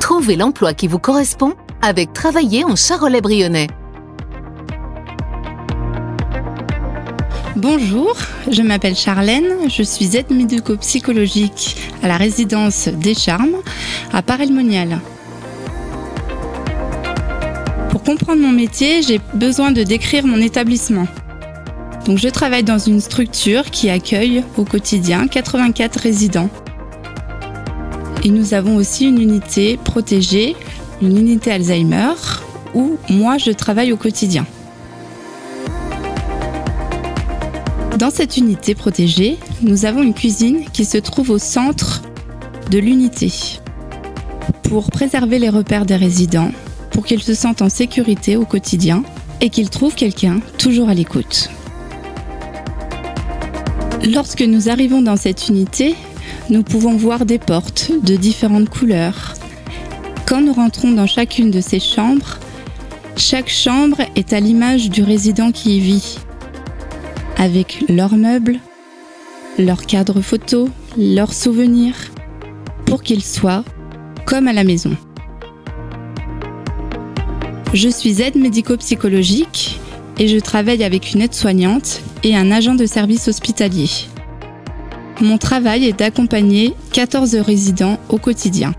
Trouvez l'emploi qui vous correspond avec Travailler en Charolais-Brionnais. Bonjour, je m'appelle Charlène, je suis aide médico-psychologique à la résidence des Charmes à Paray-le-Monial. Pour comprendre mon métier, j'ai besoin de décrire mon établissement. Donc, je travaille dans une structure qui accueille au quotidien 84 résidents. Et nous avons aussi une unité protégée, une unité Alzheimer, où moi je travaille au quotidien. Dans cette unité protégée, nous avons une cuisine qui se trouve au centre de l'unité pour préserver les repères des résidents, pour qu'ils se sentent en sécurité au quotidien et qu'ils trouvent quelqu'un toujours à l'écoute. Lorsque nous arrivons dans cette unité, nous pouvons voir des portes de différentes couleurs. Quand nous rentrons dans chacune de ces chambres, chaque chambre est à l'image du résident qui y vit, avec leurs meubles, leurs cadres photos, leurs souvenirs, pour qu'ils soient comme à la maison. Je suis aide médico-psychologique et je travaille avec une aide-soignante et un agent de service hospitalier. Mon travail est d'accompagner 14 résidents au quotidien.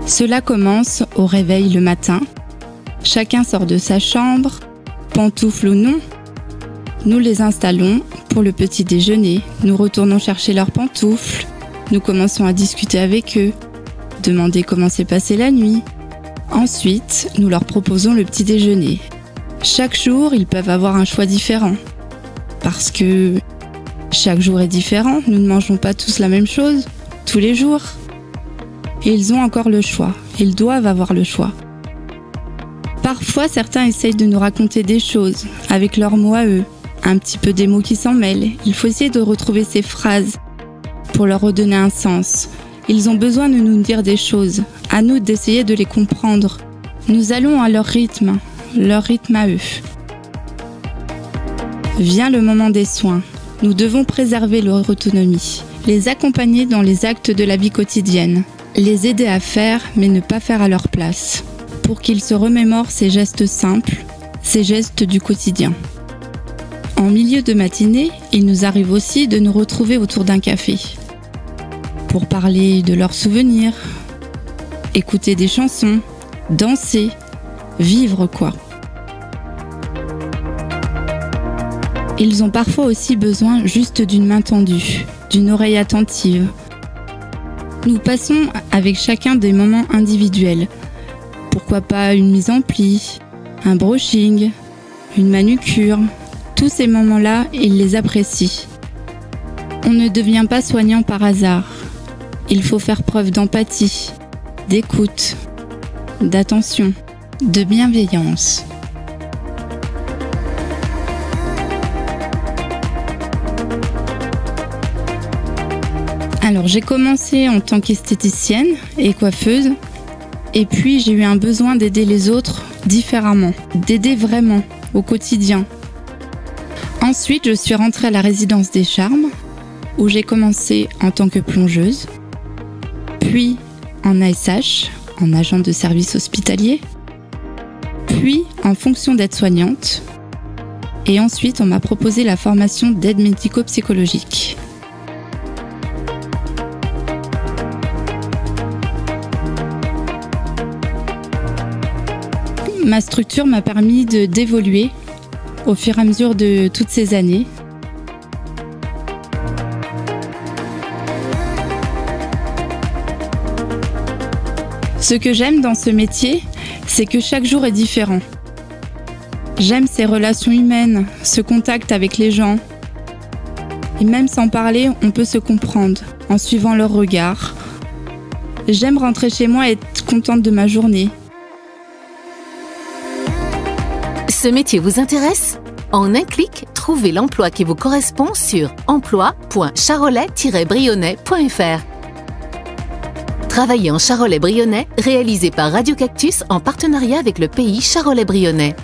Cela commence au réveil le matin. Chacun sort de sa chambre, pantoufles ou non. Nous les installons pour le petit déjeuner. Nous retournons chercher leurs pantoufles. Nous commençons à discuter avec eux, demander comment s'est passée la nuit. Ensuite, nous leur proposons le petit déjeuner. Chaque jour, ils peuvent avoir un choix différent. Parce que chaque jour est différent, nous ne mangeons pas tous la même chose, tous les jours. Et ils ont encore le choix, ils doivent avoir le choix. Parfois, certains essayent de nous raconter des choses, avec leurs mots à eux, un petit peu des mots qui s'en mêlent. Il faut essayer de retrouver ces phrases pour leur redonner un sens. Ils ont besoin de nous dire des choses, à nous d'essayer de les comprendre. Nous allons à leur rythme à eux. Vient le moment des soins. Nous devons préserver leur autonomie, les accompagner dans les actes de la vie quotidienne, les aider à faire mais ne pas faire à leur place, pour qu'ils se remémorent ces gestes simples, ces gestes du quotidien. En milieu de matinée, il nous arrive aussi de nous retrouver autour d'un café, pour parler de leurs souvenirs, écouter des chansons, danser, vivre quoi. Ils ont parfois aussi besoin juste d'une main tendue, d'une oreille attentive. Nous passons avec chacun des moments individuels. Pourquoi pas une mise en pli, un brushing, une manucure. Tous ces moments-là, ils les apprécient. On ne devient pas soignant par hasard. Il faut faire preuve d'empathie, d'écoute, d'attention, de bienveillance. Alors j'ai commencé en tant qu'esthéticienne et coiffeuse et puis j'ai eu un besoin d'aider les autres différemment, d'aider vraiment au quotidien. Ensuite je suis rentrée à la résidence des Charmes où j'ai commencé en tant que plongeuse, puis en ASH, en agent de service hospitalier, puis en fonction d'aide-soignante et ensuite on m'a proposé la formation d'aide médico-psychologique. Ma structure m'a permis d'évoluer au fur et à mesure de toutes ces années. Ce que j'aime dans ce métier, c'est que chaque jour est différent. J'aime ces relations humaines, ce contact avec les gens. Et même sans parler, on peut se comprendre en suivant leur regard. J'aime rentrer chez moi et être contente de ma journée. Ce métier vous intéresse ? En un clic, trouvez l'emploi qui vous correspond sur emploi.charolais-brionnais.fr. Travailler en Charolais-Brionnais, réalisé par Radio Cactus en partenariat avec le pays Charolais-Brionnais.